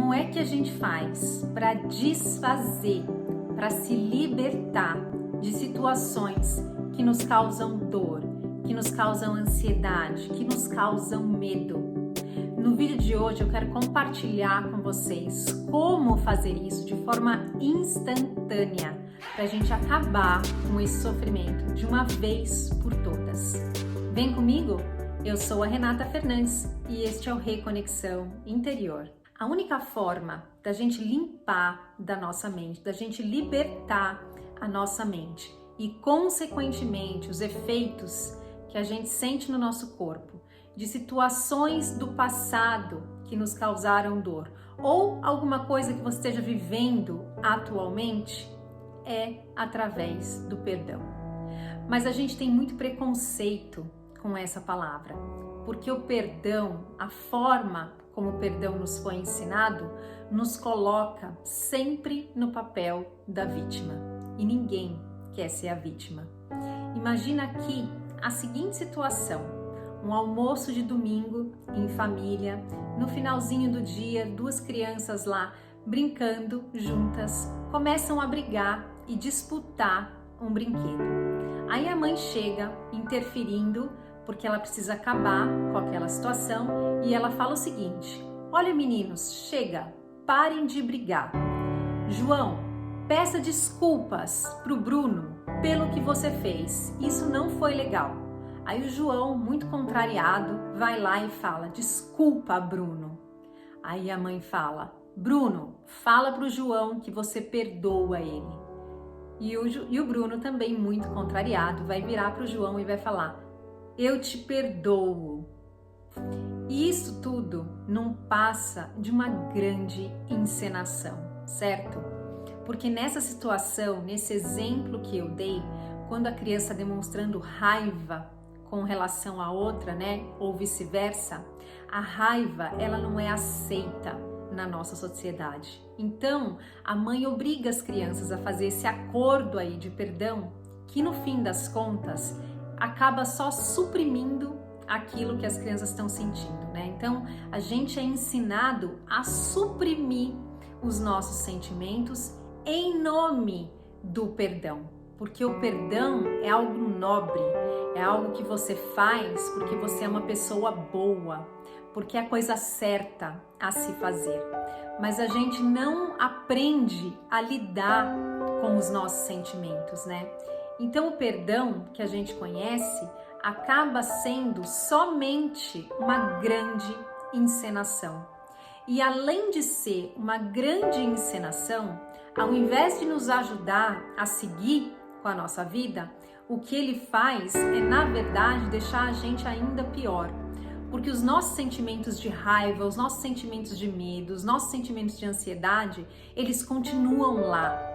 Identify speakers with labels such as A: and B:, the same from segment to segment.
A: Como é que a gente faz para desfazer, para se libertar de situações que nos causam dor, que nos causam ansiedade, que nos causam medo? No vídeo de hoje eu quero compartilhar com vocês como fazer isso de forma instantânea para a gente acabar com esse sofrimento de uma vez por todas. Vem comigo? Eu sou a Renata Fernandes e este é o Reconexão Interior. A única forma da gente limpar da nossa mente, da gente libertar a nossa mente e, consequentemente, os efeitos que a gente sente no nosso corpo de situações do passado que nos causaram dor ou alguma coisa que você esteja vivendo atualmente é através do perdão. Mas a gente tem muito preconceito com essa palavra, porque o perdão, a forma como o perdão nos foi ensinado, nos coloca sempre no papel da vítima. E ninguém quer ser a vítima. Imagina aqui a seguinte situação: um almoço de domingo em família, no finalzinho do dia, duas crianças lá brincando juntas, começam a brigar e disputar um brinquedo. Aí a mãe chega interferindo, porque ela precisa acabar com aquela situação, e ela fala o seguinte: olha, meninos, chega, parem de brigar. João, peça desculpas pro Bruno pelo que você fez, isso não foi legal. Aí o João, muito contrariado, vai lá e fala: desculpa, Bruno. Aí a mãe fala: Bruno, fala pro João que você perdoa ele. E o Bruno, também muito contrariado, vai virar pro João e vai falar: eu te perdoo. E isso tudo não passa de uma grande encenação, certo? Porque nessa situação, nesse exemplo que eu dei, quando a criança demonstrando raiva com relação à outra, né, ou vice-versa, a raiva, ela não é aceita na nossa sociedade. Então, a mãe obriga as crianças a fazer esse acordo aí de perdão, que no fim das contas acaba só suprimindo aquilo que as crianças estão sentindo, né? Então, a gente é ensinado a suprimir os nossos sentimentos em nome do perdão, porque o perdão é algo nobre, é algo que você faz porque você é uma pessoa boa, porque é a coisa certa a se fazer. Mas a gente não aprende a lidar com os nossos sentimentos, né? Então o perdão que a gente conhece acaba sendo somente uma grande encenação. E além de ser uma grande encenação, ao invés de nos ajudar a seguir com a nossa vida, o que ele faz é, na verdade, deixar a gente ainda pior. Porque os nossos sentimentos de raiva, os nossos sentimentos de medo, os nossos sentimentos de ansiedade, eles continuam lá.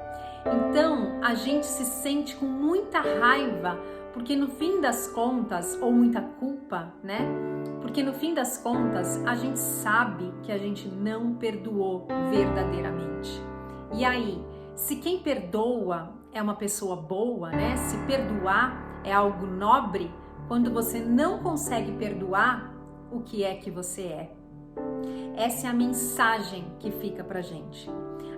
A: Então, a gente se sente com muita raiva, porque no fim das contas, ou muita culpa, né? Porque no fim das contas, a gente sabe que a gente não perdoou verdadeiramente. E aí, se quem perdoa é uma pessoa boa, né? Se perdoar é algo nobre, quando você não consegue perdoar, o que é que você é? Essa é a mensagem que fica pra gente.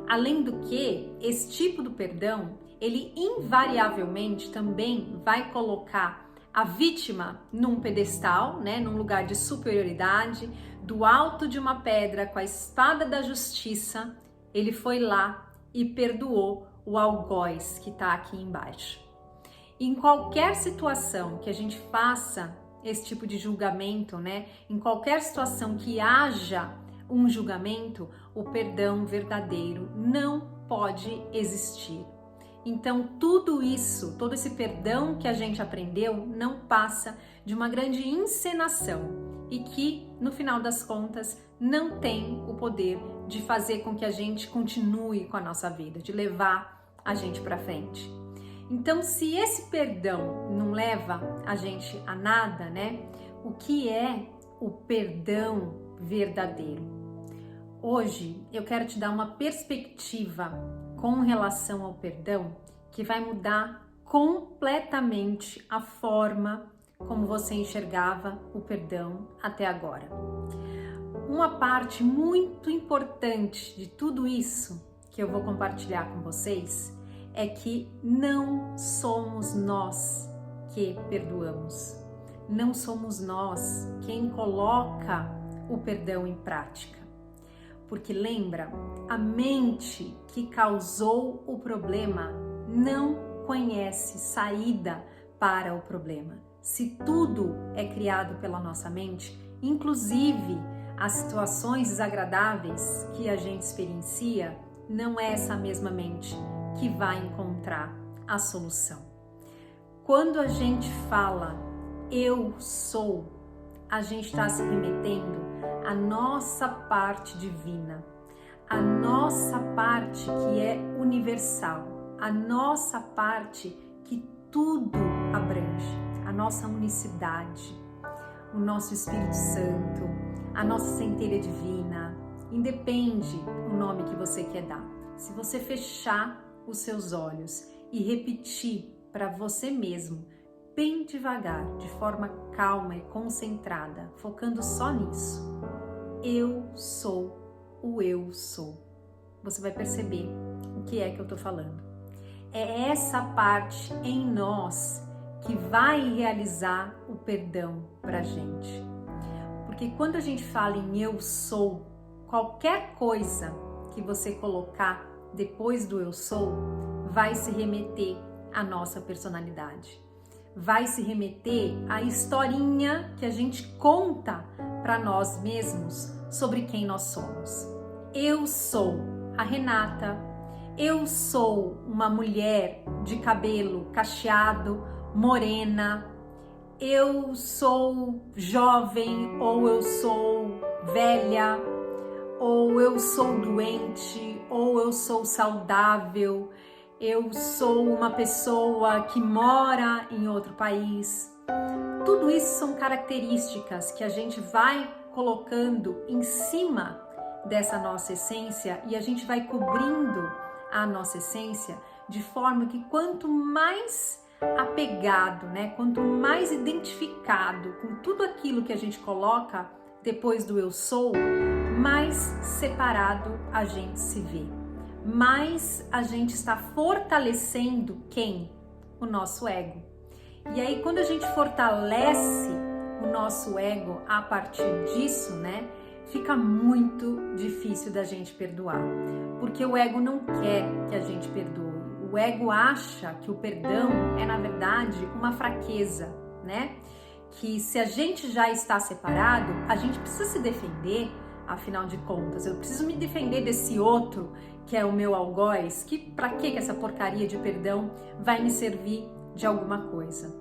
A: Além do que, esse tipo do perdão, ele invariavelmente também vai colocar a vítima num pedestal, né, num lugar de superioridade, do alto de uma pedra com a espada da justiça, ele foi lá e perdoou o algoz que está aqui embaixo. Em qualquer situação que a gente faça esse tipo de julgamento, né, em qualquer situação que haja um julgamento, o perdão verdadeiro não pode existir. Então, tudo isso, todo esse perdão que a gente aprendeu não passa de uma grande encenação e que, no final das contas, não tem o poder de fazer com que a gente continue com a nossa vida, de levar a gente para frente. Então, se esse perdão não leva a gente a nada, né? O que é o perdão verdadeiro? Hoje eu quero te dar uma perspectiva com relação ao perdão que vai mudar completamente a forma como você enxergava o perdão até agora. uma parte muito importante de tudo isso que eu vou compartilhar com vocês é que não somos nós que perdoamos. Não somos nós quem coloca o perdão em prática. Porque lembra, a mente que causou o problema não conhece saída para o problema. Se tudo é criado pela nossa mente, inclusive as situações desagradáveis que a gente experiencia, não é essa mesma mente que vai encontrar a solução. Quando a gente fala eu sou, a gente está se remetendo à nossa parte divina, à nossa parte que é universal, a nossa parte que tudo abrange, a nossa unicidade, o nosso Espírito Santo, a nossa centelha divina, independe o nome que você quer dar. Se você fechar os seus olhos e repetir para você mesmo, bem devagar, de forma calma e concentrada, focando só nisso, eu sou o eu sou. Você vai perceber o que é que eu tô falando. É essa parte em nós que vai realizar o perdão pra gente. Porque quando a gente fala em eu sou, qualquer coisa que você colocar depois do eu sou, vai se remeter à nossa personalidade. Vai se remeter à historinha que a gente conta para nós mesmos sobre quem nós somos. Eu sou a Renata, eu sou uma mulher de cabelo cacheado, morena, eu sou jovem ou eu sou velha, ou eu sou doente, ou eu sou saudável, eu sou uma pessoa que mora em outro país. Tudo isso são características que a gente vai colocando em cima dessa nossa essência e a gente vai cobrindo a nossa essência de forma que quanto mais apegado, quanto mais identificado com tudo aquilo que a gente coloca depois do eu sou, mais separado a gente se vê. Mais a gente está fortalecendo quem? O nosso ego. E aí quando a gente fortalece o nosso ego a partir disso, fica muito difícil da gente perdoar. Porque o ego não quer que a gente perdoe. O ego acha que o perdão é, na verdade, uma fraqueza, Que se a gente já está separado, a gente precisa se defender, afinal de contas. Eu preciso me defender desse outro que é o meu algoz, que pra que essa porcaria de perdão vai me servir de alguma coisa?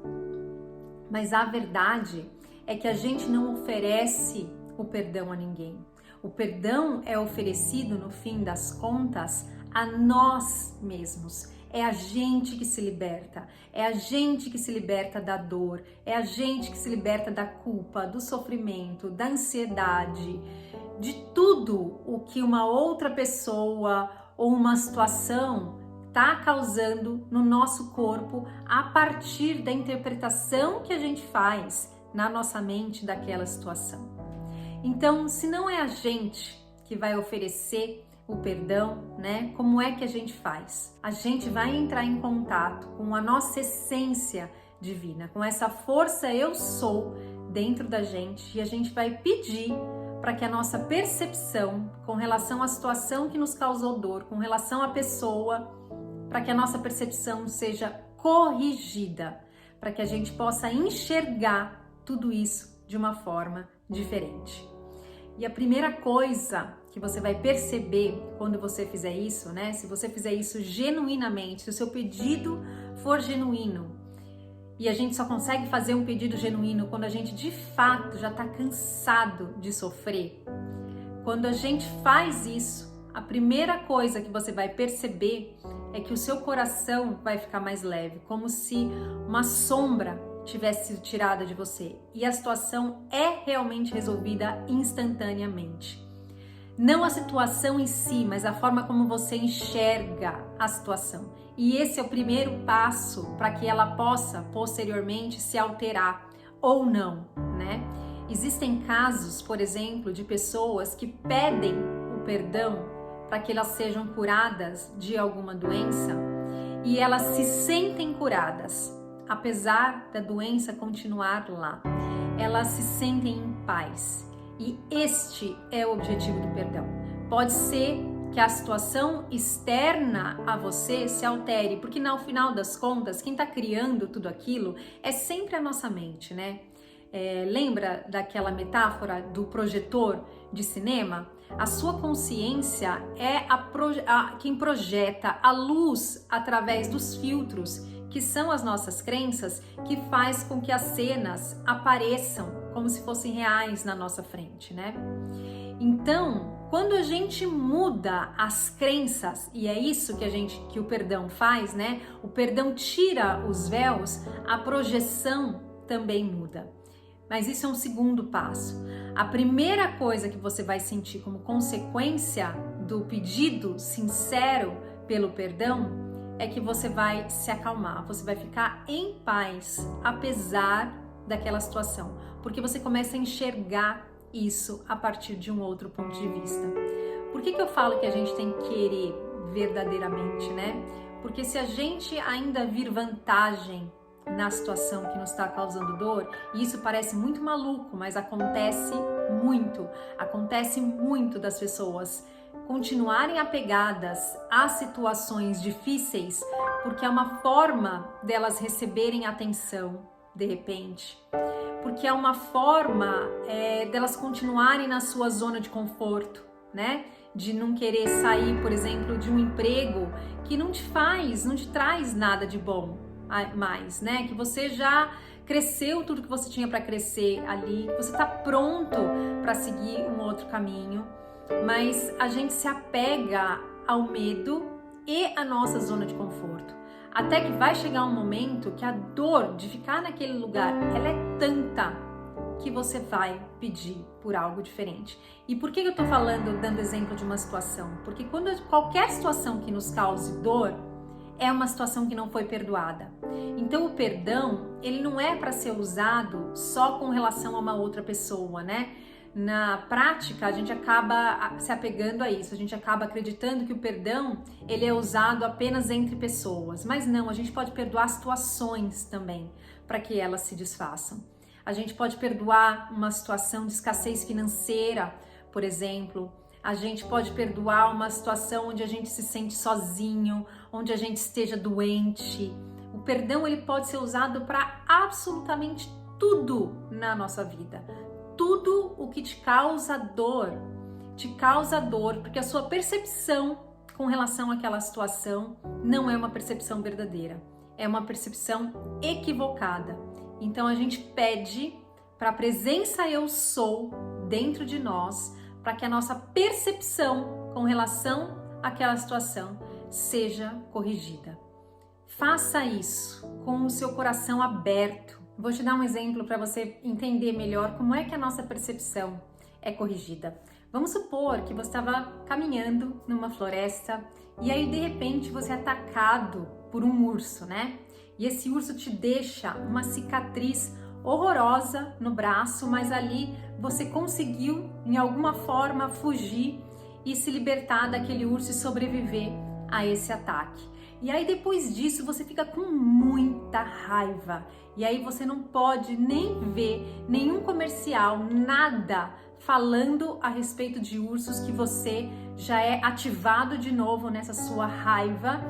A: Mas a verdade é que a gente não oferece o perdão a ninguém. O perdão é oferecido, no fim das contas, a nós mesmos. É a gente que se liberta, é a gente que se liberta da dor, é a gente que se liberta da culpa, do sofrimento, da ansiedade, de tudo o que uma outra pessoa ou uma situação está causando no nosso corpo a partir da interpretação que a gente faz na nossa mente daquela situação. Então, se não é a gente que vai oferecer o perdão, como é que a gente faz? A gente vai entrar em contato com a nossa essência divina, com essa força eu sou dentro da gente e a gente vai pedir para que a nossa percepção com relação à situação que nos causou dor, com relação à pessoa, para que a nossa percepção seja corrigida, para que a gente possa enxergar tudo isso de uma forma diferente. E a primeira coisa que você vai perceber quando você fizer isso, se você fizer isso genuinamente, se o seu pedido for genuíno, e a gente só consegue fazer um pedido genuíno quando a gente de fato já está cansado de sofrer. Quando a gente faz isso, a primeira coisa que você vai perceber é que o seu coração vai ficar mais leve, como se uma sombra tivesse sido tirada de você e a situação é realmente resolvida instantaneamente. Não a situação em si, mas a forma como você enxerga a situação. E esse é o primeiro passo para que ela possa posteriormente se alterar ou não, Existem casos, por exemplo, de pessoas que pedem o perdão para que elas sejam curadas de alguma doença e elas se sentem curadas, apesar da doença continuar lá. Elas se sentem em paz. E este é o objetivo do perdão. Pode ser que a situação externa a você se altere, porque no final das contas, quem está criando tudo aquilo é sempre a nossa mente, né? Lembra daquela metáfora do projetor de cinema? A sua consciência é quem projeta a luz através dos filtros, que são as nossas crenças, que faz com que as cenas apareçam como se fossem reais na nossa frente, né? Então, quando a gente muda as crenças, e é isso que o perdão faz, né? O perdão tira os véus, a projeção também muda. Mas isso é um segundo passo. A primeira coisa que você vai sentir como consequência do pedido sincero pelo perdão é que você vai se acalmar, você vai ficar em paz, apesar daquela situação, porque você começa a enxergar isso a partir de um outro ponto de vista. Por que eu falo que a gente tem que querer verdadeiramente, né? Porque se a gente ainda vir vantagem na situação que nos está causando dor, e isso parece muito maluco, mas acontece muito das pessoas continuarem apegadas a situações difíceis, porque é uma forma delas receberem atenção de repente, porque é uma forma delas continuarem na sua zona de conforto, né? De não querer sair, por exemplo, de um emprego que não te traz nada de bom mais, né? Que você já cresceu tudo que você tinha para crescer ali, que você está pronto para seguir um outro caminho, mas a gente se apega ao medo e à nossa zona de conforto, até que vai chegar um momento que a dor de ficar naquele lugar, ela é tanta que você vai pedir por algo diferente. E por que eu tô falando, dando exemplo de uma situação? Porque qualquer situação que nos cause dor, é uma situação que não foi perdoada. Então o perdão, ele não é para ser usado só com relação a uma outra pessoa, né? Na prática, a gente acaba se apegando a isso, a gente acaba acreditando que o perdão, ele é usado apenas entre pessoas. Mas não, a gente pode perdoar situações também, para que elas se desfaçam. A gente pode perdoar uma situação de escassez financeira, por exemplo. A gente pode perdoar uma situação onde a gente se sente sozinho, onde a gente esteja doente. O perdão, ele pode ser usado para absolutamente tudo na nossa vida. Tudo o que te causa dor, porque a sua percepção com relação àquela situação não é uma percepção verdadeira, é uma percepção equivocada. Então a gente pede para a presença eu sou dentro de nós, para que a nossa percepção com relação àquela situação seja corrigida. Faça isso com o seu coração aberto. Vou te dar um exemplo para você entender melhor como é que a nossa percepção é corrigida. Vamos supor que você estava caminhando numa floresta e aí de repente você é atacado por um urso, né? E esse urso te deixa uma cicatriz horrorosa no braço, mas ali você conseguiu, em alguma forma, fugir e se libertar daquele urso e sobreviver a esse ataque. E aí depois disso você fica com muita raiva e aí você não pode nem ver nenhum comercial, nada falando a respeito de ursos, que você já é ativado de novo nessa sua raiva.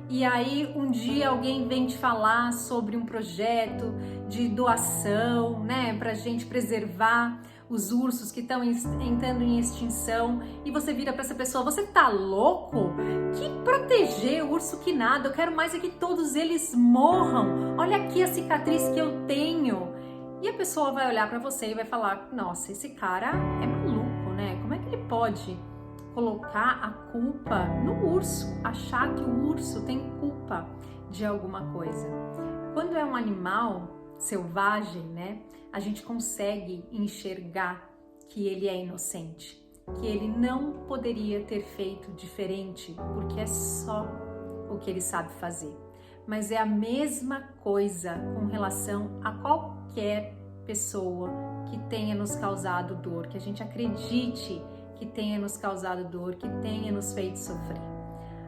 A: E aí um dia alguém vem te falar sobre um projeto de doação, né, pra gente preservar os ursos que estão entrando em extinção, e você vira para essa pessoa: você tá louco? Que proteger urso que nada, eu quero mais é que todos eles morram, olha aqui a cicatriz que eu tenho. E a pessoa vai olhar para você e vai falar: nossa, esse cara é maluco, né? Como é que ele pode colocar a culpa no urso, achar que o urso tem culpa de alguma coisa? Quando é um animal selvagem, né, a gente consegue enxergar que ele é inocente, que ele não poderia ter feito diferente, porque é só o que ele sabe fazer. Mas é a mesma coisa com relação a qualquer pessoa que tenha nos causado dor, que a gente acredite que tenha nos causado dor, que tenha nos feito sofrer.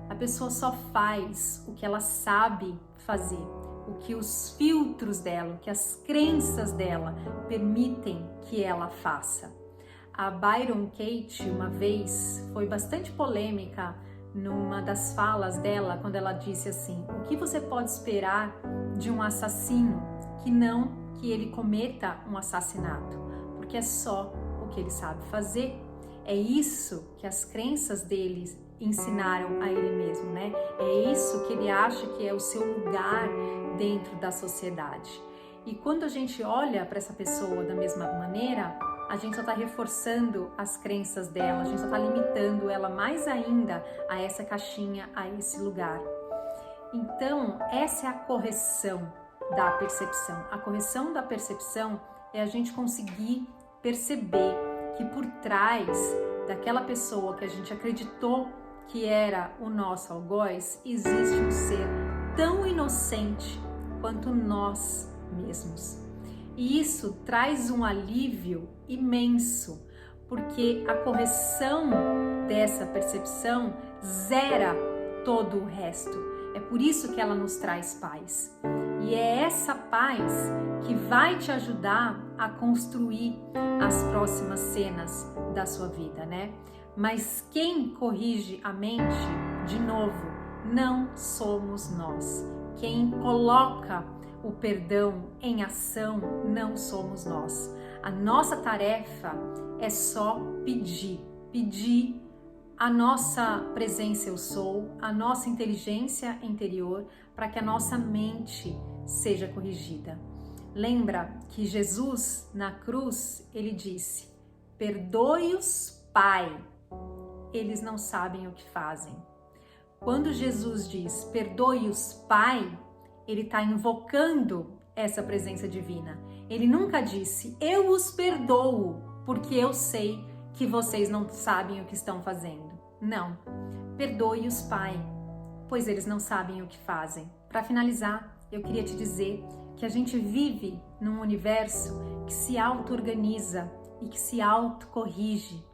A: A pessoa só faz o que ela sabe fazer, o que os filtros dela, o que as crenças dela permitem que ela faça. A Byron Katie, uma vez, foi bastante polêmica numa das falas dela, quando ela disse assim: o que você pode esperar de um assassino que não que ele cometa um assassinato? Porque é só o que ele sabe fazer. É isso que as crenças dele ensinaram a ele mesmo, né? É isso que ele acha que é o seu lugar dentro da sociedade. E quando a gente olha para essa pessoa da mesma maneira, a gente só está reforçando as crenças dela, a gente só está limitando ela mais ainda a essa caixinha, a esse lugar. Então, essa é a correção da percepção. A correção da percepção é a gente conseguir perceber que por trás daquela pessoa que a gente acreditou que era o nosso algoz, existe um ser tão inocente quanto nós mesmos. E isso traz um alívio imenso, porque a correção dessa percepção zera todo o resto. É por isso que ela nos traz paz. E é essa paz que vai te ajudar a construir as próximas cenas da sua vida, né? Mas quem corrige a mente, de novo, não somos nós. Quem coloca o perdão em ação não somos nós. A nossa tarefa é só pedir a nossa presença eu sou, a nossa inteligência interior, para que a nossa mente seja corrigida. Lembra que Jesus, na cruz, ele disse: perdoe-os, Pai, eles não sabem o que fazem. Quando Jesus diz perdoe-os, Pai, ele está invocando essa presença divina. Ele nunca disse eu os perdoo, porque eu sei que vocês não sabem o que estão fazendo. Não, perdoe-os, Pai, pois eles não sabem o que fazem. Para finalizar, eu queria te dizer que a gente vive num universo que se auto-organiza e que se auto-corrige.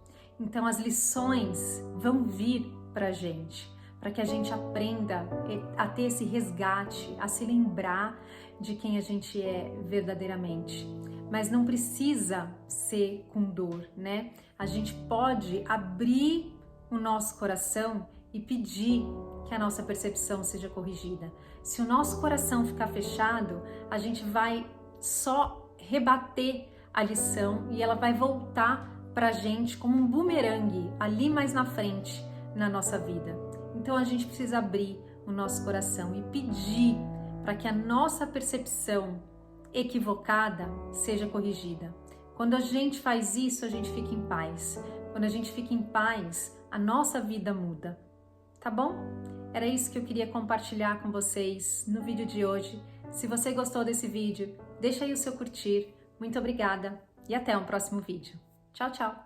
A: Então as lições vão vir para a gente, para que a gente aprenda a ter esse resgate, a se lembrar de quem a gente é verdadeiramente. Mas não precisa ser com dor, né? A gente pode abrir o nosso coração e pedir que a nossa percepção seja corrigida. Se o nosso coração ficar fechado, a gente vai só rebater a lição e ela vai voltar pra gente como um bumerangue ali mais na frente na nossa vida. Então a gente precisa abrir o nosso coração e pedir para que a nossa percepção equivocada seja corrigida. Quando a gente faz isso, a gente fica em paz. Quando a gente fica em paz, a nossa vida muda. Tá bom? Era isso que eu queria compartilhar com vocês no vídeo de hoje. Se você gostou desse vídeo, deixa aí o seu curtir. Muito obrigada e até um próximo vídeo. Tchau, tchau!